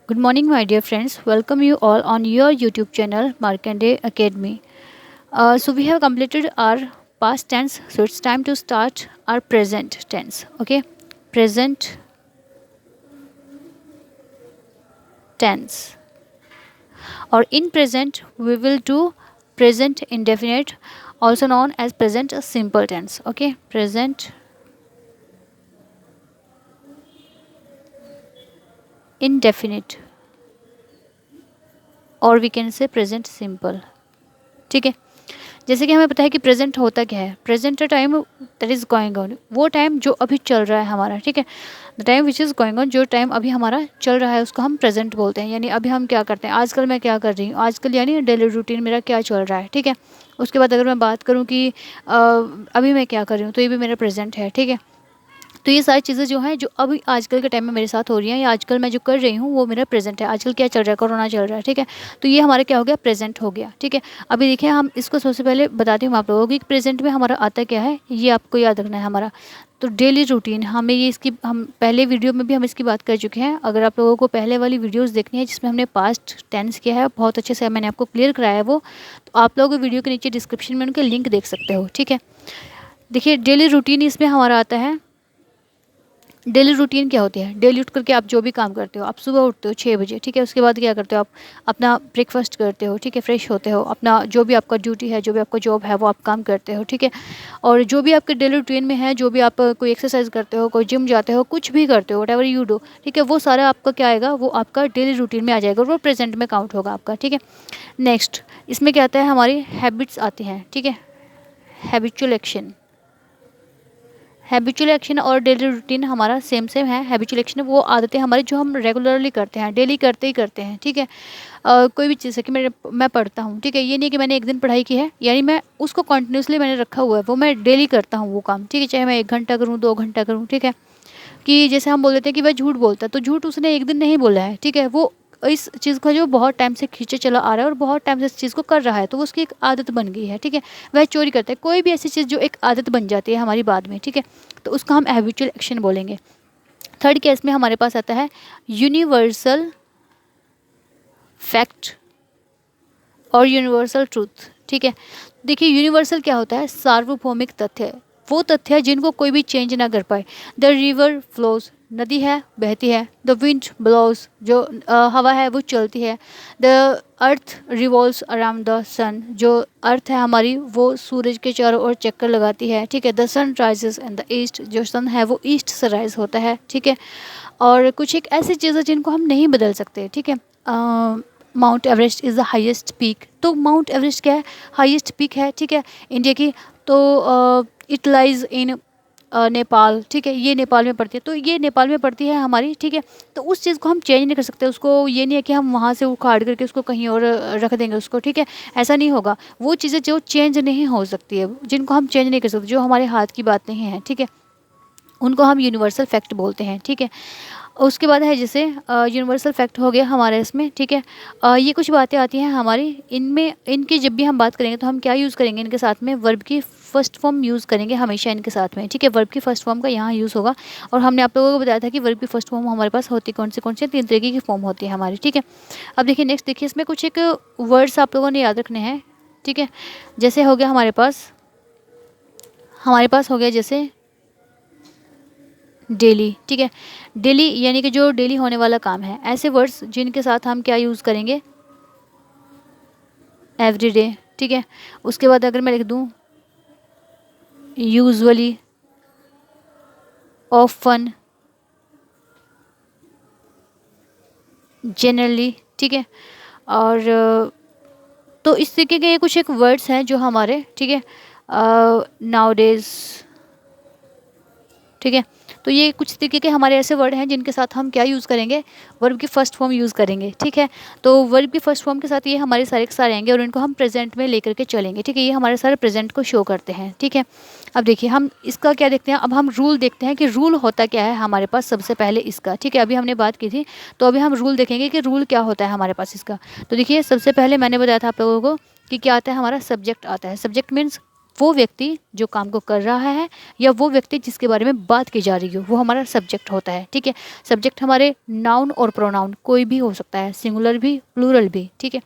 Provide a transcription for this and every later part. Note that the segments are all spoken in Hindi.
Good morning, my dear friends. Welcome you all on your YouTube channel, Markandeya Academy. So we have completed our past tense, so it's time to start our present tense. Okay, present tense. Or in present, we will do present indefinite, also known as present simple tense. Okay, present indefinite, or we can say present simple. ठीक है, जैसे कि हमें पता है कि प्रेजेंट होता क्या है। Present time that is going on, वो टाइम जो अभी चल रहा है हमारा। ठीक है, the time which is going on, जो टाइम अभी हमारा चल रहा है उसको हम प्रेजेंट बोलते हैं। यानी अभी हम क्या करते हैं, आजकल मैं क्या कर रही हूँ, आजकल यानी डेली रूटीन मेरा क्या चल रहा है। ठीक है, उसके बाद अगर मैं बात करूँ कि अभी मैं क्या कर रही हूँ, तो ये भी मेरा प्रेजेंट है। ठीक है, तो ये सारी चीज़ें जो हैं जो अभी आजकल के टाइम में मेरे साथ हो रही हैं, या आजकल मैं जो कर रही हूँ वो मेरा प्रेजेंट है। आजकल क्या चल रहा है, कोरोना चल रहा है। ठीक है, तो ये हमारा क्या हो गया, प्रेजेंट हो गया। ठीक है, अभी देखिए हम इसको सबसे पहले बताती हूँ आप लोगों को कि प्रेजेंट में हमारा आता क्या है, ये आपको याद रखना है हमारा। तो डेली रूटीन हमें ये इसकी हम पहले वीडियो में भी हम इसकी बात कर चुके हैं। अगर आप लोगों को पहले वाली वीडियोस देखनी है जिसमें हमने पास्ट टेंस किया है, बहुत अच्छे से मैंने आपको क्लियर कराया है वो, तो आप लोग वीडियो के नीचे डिस्क्रिप्शन में उनके लिंक देख सकते हो। ठीक है, देखिए डेली रूटीन इसमें हमारा आता है। डेली रूटीन क्या होती है, डेली उठ करके आप जो भी काम करते हो, आप सुबह उठते हो 6 बजे। ठीक है, उसके बाद क्या करते हो, आप अपना ब्रेकफास्ट करते हो। ठीक है, फ्रेश होते हो, अपना जो भी आपका ड्यूटी है, जो भी आपका जॉब है वो आप काम करते हो। ठीक है, और जो भी आपके डेली रूटीन में है, जो भी आप कोई एक्सरसाइज करते हो, कोई जिम जाते हो, कुछ भी करते हो, वट एवर यू डू। ठीक है, वो सारा आपका क्या आएगा, वो आपका डेली रूटीन में आ जाएगा और वो प्रेजेंट में काउंट होगा आपका। ठीक है, नेक्स्ट इसमें क्या आता है, हमारी हैबिट्स आती हैं। ठीक है, हैबिचुअल एक्शन। हैबिचुअल एक्शन और डेली रूटीन हमारा सेम सेम है। हैबिचुअल एक्शन वो आदतें हमारी जो हम रेगुलरली करते हैं, डेली करते ही करते हैं। ठीक है, कोई भी चीज़ है कि मैं पढ़ता हूँ। ठीक है, ये नहीं कि मैंने एक दिन पढ़ाई की है, यानी मैं उसको कंटिन्यूसली मैंने रखा हुआ है, वो मैं डेली करता हूँ वो काम। ठीक है, चाहे मैं 1 घंटा करूँ, 2 घंटा करूँ। ठीक है, कि जैसे हम बोल देते हैं कि वह झूठ बोलता है, तो झूठ उसने एक दिन नहीं बोला है। ठीक है, वो इस चीज़ का जो बहुत टाइम से खींचे चला आ रहा है और बहुत टाइम से इस चीज़ को कर रहा है, तो वो उसकी एक आदत बन गई है। ठीक है, वह चोरी करता है, कोई भी ऐसी चीज़ जो एक आदत बन जाती है हमारी बाद में। ठीक है, तो उसको हम हैबिचुअल एक्शन बोलेंगे। थर्ड केस में हमारे पास आता है यूनिवर्सल फैक्ट और यूनिवर्सल ट्रूथ। ठीक है, देखिए यूनिवर्सल क्या होता है, सार्वभौमिक तथ्य। वो तथ्य है जिनको कोई भी चेंज ना कर पाए। द रिवर फ्लोज, नदी है बहती है। द विंड ब्लोज, जो हवा है वो चलती है। The earth revolves around the sun, जो अर्थ है हमारी वो सूरज के चारों ओर चक्कर लगाती है। ठीक है, the sun rises in the east, जो सन है वो ईस्ट से राइज होता है। ठीक है, और कुछ एक ऐसी चीज़ें जिनको हम नहीं बदल सकते। ठीक है, mount Everest is the highest peak. तो माउंट एवरेस्ट क्या है, हाईएस्ट पीक है। ठीक है, इंडिया की। तो इट लाइज इन नेपाल। ठीक है, ये नेपाल में पड़ती है, तो ये नेपाल में पड़ती है हमारी। ठीक है, तो उस चीज़ को हम चेंज नहीं कर सकते, उसको ये नहीं है कि हम वहाँ से उखाड़ करके उसको कहीं और रख देंगे उसको। ठीक है, ऐसा नहीं होगा। वो चीज़ें जो चेंज नहीं हो सकती है, जिनको हम चेंज नहीं कर सकते, जो हमारे हाथ की बात नहीं है। ठीक है, उनको हम यूनिवर्सल फैक्ट बोलते हैं। ठीक है, उसके बाद है जैसे यूनिवर्सल फैक्ट हो गया हमारे इसमें। ठीक है, ये कुछ बातें आती हैं हमारी, इनमें इनकी जब भी हम बात करेंगे तो हम क्या यूज़ करेंगे इनके साथ में, वर्ब की फर्स्ट फॉर्म यूज़ करेंगे हमेशा इनके साथ में। ठीक है, वर्ब की फर्स्ट फॉर्म का यहाँ यूज़ होगा। और हमने आप लोगों को बताया था कि वर्ब की फर्स्ट फॉर्म हमारे पास होती कौन से 3 तरीके की फॉर्म होती है हमारी। ठीक है, अब देखिए नेक्स्ट, देखिए इसमें कुछ एक वर्ड्स आप लोगों ने याद रखने हैं। ठीक है, जैसे हो गया हमारे पास हो गया जैसे डेली। ठीक है, डेली यानी कि जो डेली होने वाला काम है, ऐसे वर्ड्स जिनके साथ हम क्या यूज़ करेंगे, एवरीडे। ठीक है, उसके बाद अगर मैं लिख दूँ यूजुअली, ऑफन, जनरली। ठीक है, और तो इस तरीके के ये कुछ एक वर्ड्स हैं जो हमारे, ठीक है, नाउडेज। ठीक है, तो ये कुछ तरीके के हमारे ऐसे वर्ड हैं जिनके साथ हम क्या यूज़ करेंगे, वर्ब की फर्स्ट फॉर्म यूज़ करेंगे। ठीक है, तो वर्ब की फर्स्ट फॉर्म के साथ ये हमारे सारे के सारे आएंगे और इनको हम प्रेजेंट में लेकर के चलेंगे। ठीक है, ये हमारे सारे प्रेजेंट को शो करते हैं। ठीक है, अब देखिए हम इसका क्या देखते हैं, अब हम रूल देखते हैं कि रूल होता क्या है हमारे पास सबसे पहले इसका। ठीक है, अभी हमने बात की थी, तो अभी हम रूल देखेंगे कि रूल क्या होता है हमारे पास इसका। तो देखिए सबसे पहले मैंने बताया था आप लोगों को कि क्या आता है, हमारा सब्जेक्ट आता है। सब्जेक्ट मीन्स वो व्यक्ति जो काम को कर रहा है या वो व्यक्ति जिसके बारे में बात की जा रही हो, वो हमारा सब्जेक्ट होता है। ठीक है, सब्जेक्ट हमारे नाउन और प्रोनाउन कोई भी हो सकता है, सिंगुलर भी प्लूरल भी। ठीक है,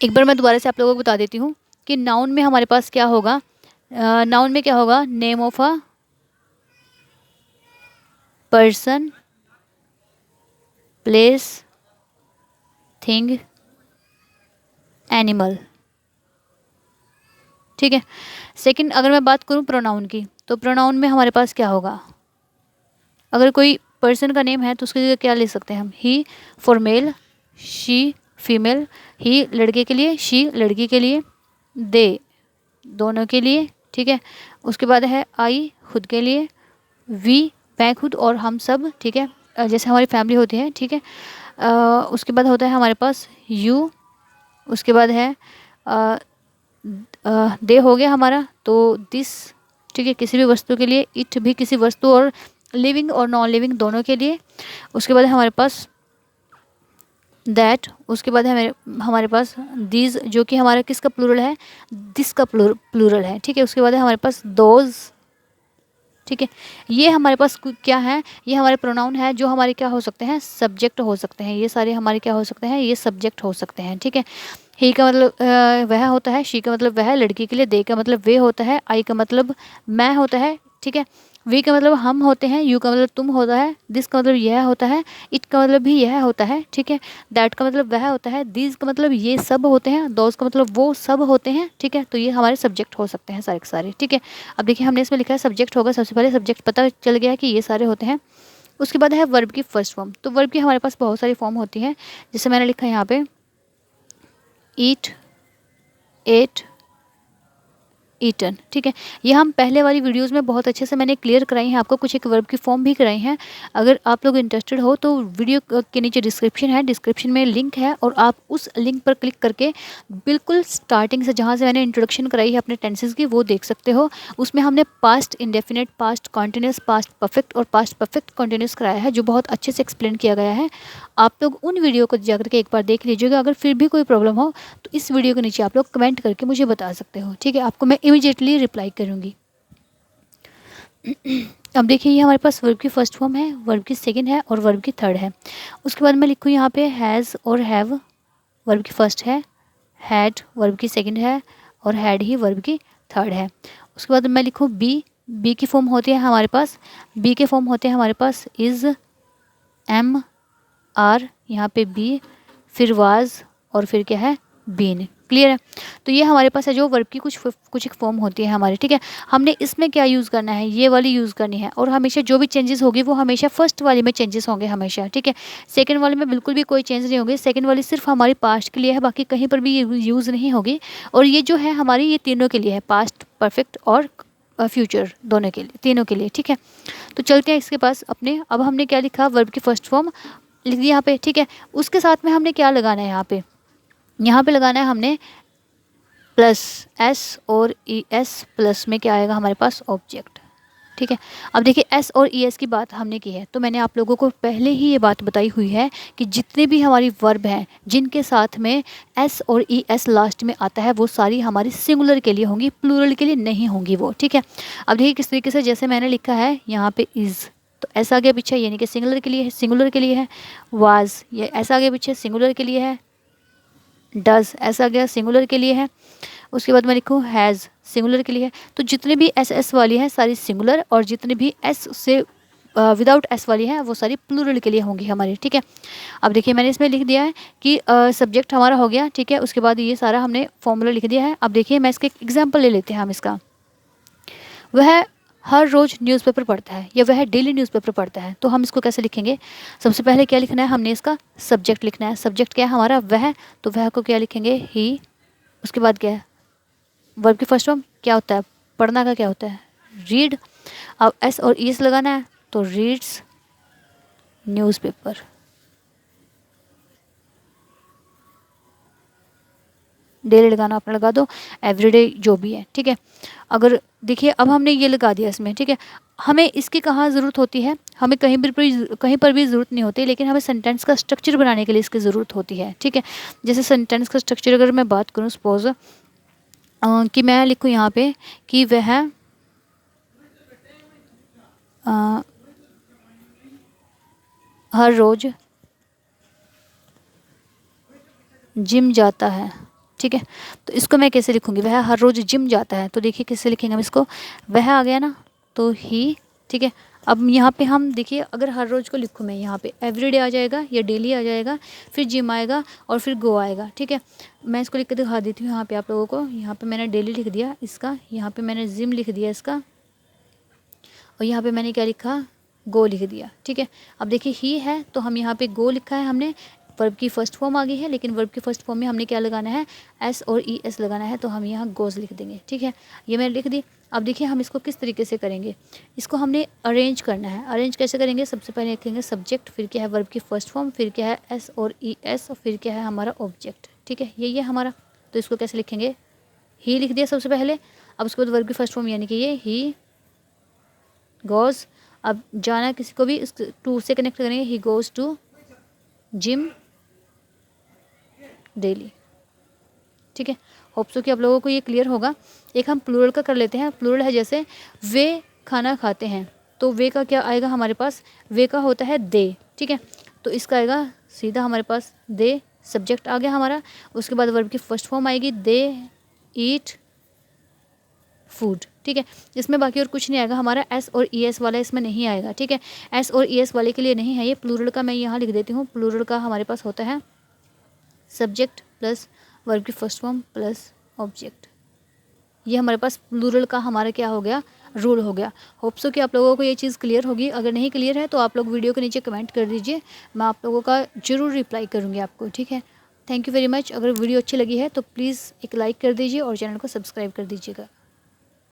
एक बार मैं दोबारा से आप लोगों को बता देती हूँ कि नाउन में हमारे पास क्या होगा। नाउन में क्या होगा, name of a person, place, thing, animal. ठीक है, सेकंड अगर मैं बात करूं प्रोनाउन की, तो प्रोनाउन में हमारे पास क्या होगा, अगर कोई पर्सन का नेम है तो उसके लिए क्या ले सकते हैं हम, ही फॉर मेल, शी फीमेल, ही लड़के के लिए, शी लड़की के लिए, दे दोनों के लिए। ठीक है, उसके बाद है आई खुद के लिए, वी मैं खुद और हम सब। ठीक है, जैसे हमारी फैमिली होती है। ठीक है, उसके बाद होता है हमारे पास यू, उसके बाद है दे हो गया हमारा, तो दिस। ठीक है, किसी भी वस्तु के लिए, इट भी किसी वस्तु और लिविंग और नॉन लिविंग दोनों के लिए। उसके बाद है हमारे पास दैट, उसके बाद है हमारे पास दीज जो कि हमारा किसका प्लूरल है, दिस का प्लूरल है। ठीक है, उसके बाद है हमारे पास दोज। ठीक है, ये हमारे पास क्या है, ये हमारे प्रोनाउन है जो हमारे क्या हो सकते हैं, सब्जेक्ट हो सकते हैं। ये सारे हमारे क्या हो सकते हैं, ये सब्जेक्ट हो सकते हैं। ठीक है, ही का मतलब वह होता है, शी का मतलब वह लड़की के लिए, दे का मतलब वे होता है, आई का मतलब मैं होता है। ठीक है, वी का मतलब हम होते हैं, यू का मतलब तुम होता है, दिस का मतलब यह होता है, इट का मतलब भी यह होता है। ठीक है, दैट का मतलब वह होता है, दीज का मतलब ये सब होते हैं, दोज का मतलब वो सब होते हैं। ठीक है, तो ये हमारे सब्जेक्ट हो सकते हैं सारे के सारे। ठीक है, अब देखिए हमने इसमें लिखा है सब्जेक्ट होगा, सबसे पहले सब्जेक्ट पता चल गया कि ये सारे होते हैं। उसके बाद है वर्ब की फर्स्ट फॉर्म। तो वर्ब की हमारे पास बहुत सारी फॉर्म होती है, जैसे मैंने लिखा है यहाँ पे ईट, एट, ईटन। ठीक है, ये हम पहले वाली वीडियोस में बहुत अच्छे से मैंने क्लियर कराई हैं आपको, कुछ एक वर्ब की फॉर्म भी कराई हैं। अगर आप लोग इंटरेस्टेड हो तो वीडियो के नीचे डिस्क्रिप्शन है, डिस्क्रिप्शन में लिंक है और आप उस लिंक पर क्लिक करके बिल्कुल स्टार्टिंग से जहाँ से मैंने इंट्रोडक्शन कराई है अपने टेंसेस की, वो देख सकते हो। उसमें हमने past indefinite, past continuous, past perfect और पास्ट परफेक्ट कॉन्टिन्यूस कराया है, जो बहुत अच्छे से एक्सप्लेन किया गया है। आप लोग उन वीडियो को जाकर के एक बार देख लीजिएगा। अगर फिर भी कोई प्रॉब्लम हो तो इस वीडियो के नीचे आप लोग कमेंट करके मुझे बता सकते हो। ठीक है, आपको मैं इमीडिएटली रिप्लाई करूँगी। अब देखिए ये हमारे पास वर्ब की फर्स्ट फॉर्म है, वर्ब की सेकंड है और वर्ब की थर्ड है। उसके बाद मैं लिखूँ यहाँ पे हैज़ और हैव, वर्ब की फर्स्ट है, हैड वर्ब की सेकंड है और हैड ही वर्ब की थर्ड है। उसके बाद मैं लिखूँ बी, बी की फॉर्म होती है हमारे पास, बी के फॉर्म होते हैं हमारे पास इज़, एम, आर, यहाँ पे बी, फिर वाज और फिर क्या है बीन। क्लियर है, तो ये हमारे पास है जो वर्ब की कुछ एक फॉर्म होती है हमारी। ठीक है, हमने इसमें क्या यूज़ करना है, ये वाली यूज़ करनी है और हमेशा जो भी चेंजेस होगी वो हमेशा फर्स्ट वाली में चेंजेस होंगे हमेशा। ठीक है, सेकंड वाले में बिल्कुल भी कोई चेंज नहीं होगी, सेकंड वाली सिर्फ हमारी पास्ट के लिए है, बाकी कहीं पर भी यूज़ नहीं होगी। और ये जो है हमारी ये तीनों के लिए है, पास्ट, परफेक्ट और फ्यूचर, दोनों के लिए, तीनों के लिए। ठीक है, तो चलते हैं इसके पास अपने। अब हमने क्या लिखा, वर्ब की फर्स्ट फॉर्म लिख दिया यहाँ पे। ठीक है, उसके साथ में हमने क्या लगाना है, यहाँ पे लगाना है हमने प्लस एस और ई एस, प्लस में क्या आएगा हमारे पास ऑब्जेक्ट। ठीक है, अब देखिए एस और ई एस की बात हमने की है, तो मैंने आप लोगों को पहले ही ये बात बताई हुई है कि जितने भी हमारी वर्ब हैं जिनके साथ में एस और ई एस लास्ट में आता है वो सारी हमारी सिंगुलर के लिए होंगी, प्लूरल के लिए नहीं होंगी वो। ठीक है, अब देखिए किस तरीके से, जैसे मैंने लिखा है यहाँ पे इज़, तो ऐसा आगे पीछे यानी कि सिंगुलर के लिए है, सिंगुलर के लिए है। वाज, ये ऐसा आगे पीछे सिंगुलर के लिए है। डज ऐसा गया सिंगुलर के लिए है। उसके बाद मैं लिखूँ हैज़, सिंगुलर के लिए है। तो जितने भी एस एस वाली हैं सारी सिंगुलर और जितने भी एस से विदाउट एस वाली हैं वो सारी प्लूरल के लिए होंगी हमारी। ठीक है, अब देखिए मैंने इसमें लिख दिया है कि सब्जेक्ट हमारा हो गया। ठीक है, उसके बाद ये सारा हमने फॉर्मूला लिख दिया है। अब देखिए मैं इसका एक एग्जाम्पल ले लेते हैं हम इसका। वह हर रोज़ न्यूज़पेपर पढ़ता है या वह डेली न्यूज़पेपर पढ़ता है, तो हम इसको कैसे लिखेंगे, सबसे पहले क्या लिखना है, हमने इसका सब्जेक्ट लिखना है। सब्जेक्ट क्या है हमारा, वह, तो वह को क्या लिखेंगे, ही। उसके बाद क्या है, वर्ब की फर्स्ट फॉर्म क्या होता है, पढ़ना का क्या होता है, रीड। अब एस और ईस लगाना है तो रीड्स न्यूज़पेपर। डेली लगाना अपना लगा दो, एवरीडे जो भी है। ठीक है, अगर देखिए अब हमने ये लगा दिया इसमें। ठीक है, हमें इसकी कहाँ ज़रूरत होती है, हमें कहीं पर भी ज़रूरत नहीं होती, लेकिन हमें सेंटेंस का स्ट्रक्चर बनाने के लिए इसकी ज़रूरत होती है। ठीक है, जैसे सेंटेंस का स्ट्रक्चर अगर मैं बात करूँ, सपोज कि मैं लिखूँ यहाँ पे कि वह हर रोज़ जिम जाता है। ठीक है, तो इसको मैं कैसे लिखूँगी, वह हर रोज़ जिम जाता है। तो देखिए कैसे लिखेंगे हम इसको, वह आ गया ना, तो ही। ठीक है, अब यहाँ पे हम देखिए, अगर हर रोज़ को लिखूँ मैं, यहाँ पे एवरीडे आ जाएगा या डेली आ जाएगा, फिर जिम आएगा और फिर गो आएगा। ठीक है, मैं इसको लिख के दिखा देती हूँ यहाँ पे आप लोगों को। यहाँ पे मैंने डेली लिख दिया इसका, यहाँ पे मैंने जिम लिख दिया इसका, और यहाँ पे मैंने क्या लिखा, गो लिख दिया। ठीक है, अब देखिए ही है तो हम यहाँ पे गो लिखा है हमने, वर्ब की फर्स्ट फॉर्म आ गई है, लेकिन वर्ब की फर्स्ट फॉर्म में हमने क्या लगाना है, एस और ई एस लगाना है, तो हम यहाँ गोज़ लिख देंगे। ठीक है, ये मैंने लिख दी। अब देखिए हम इसको किस तरीके से करेंगे, इसको हमने अरेंज करना है। अरेंज कैसे करेंगे, सबसे पहले लिखेंगे सब्जेक्ट, फिर क्या है वर्ब की फर्स्ट फॉर्म, फिर क्या है एस और ई एस, और फिर क्या है हमारा ऑब्जेक्ट। ठीक है, यही है हमारा। तो इसको कैसे लिखेंगे, ही लिख दिया सबसे पहले, अब उसके बाद वर्ब की फर्स्ट फॉर्म यानी कि ये ही गोज़। अब जाना किसी को भी इस टू से कनेक्ट करेंगे, he goes to gym daily. ठीक है, होप सो कि आप लोगों को ये क्लियर होगा। एक हम प्लूरल का कर लेते हैं। प्लूरल है जैसे वे खाना खाते हैं, तो वे का क्या आएगा हमारे पास, वे का होता है दे। ठीक है, तो इसका आएगा सीधा हमारे पास दे, सब्जेक्ट आ गया हमारा। उसके बाद वर्ब की फर्स्ट फॉर्म आएगी, दे ईट फूड। ठीक है, इसमें बाकी और कुछ नहीं आएगा हमारा, एस और ई एस वाला इसमें नहीं आएगा। ठीक है, एस और ई एस वाले के लिए नहीं है ये। प्लूरल का मैं यहाँ लिख देती हूँ। प्लूरल का हमारे पास होता है सब्जेक्ट प्लस वर्ब की फर्स्ट फॉर्म प्लस ऑब्जेक्ट। ये हमारे पास प्लूरल का हमारा क्या हो गया, रूल हो गया। होप सो कि आप लोगों को ये चीज़ क्लियर होगी। अगर नहीं क्लियर है तो आप लोग वीडियो के नीचे कमेंट कर दीजिए, मैं आप लोगों का ज़रूर रिप्लाई करूँगी आपको। ठीक है, थैंक यू वेरी मच। अगर वीडियो अच्छी लगी है तो प्लीज़ एक लाइक कर दीजिए और चैनल को सब्सक्राइब कर दीजिएगा।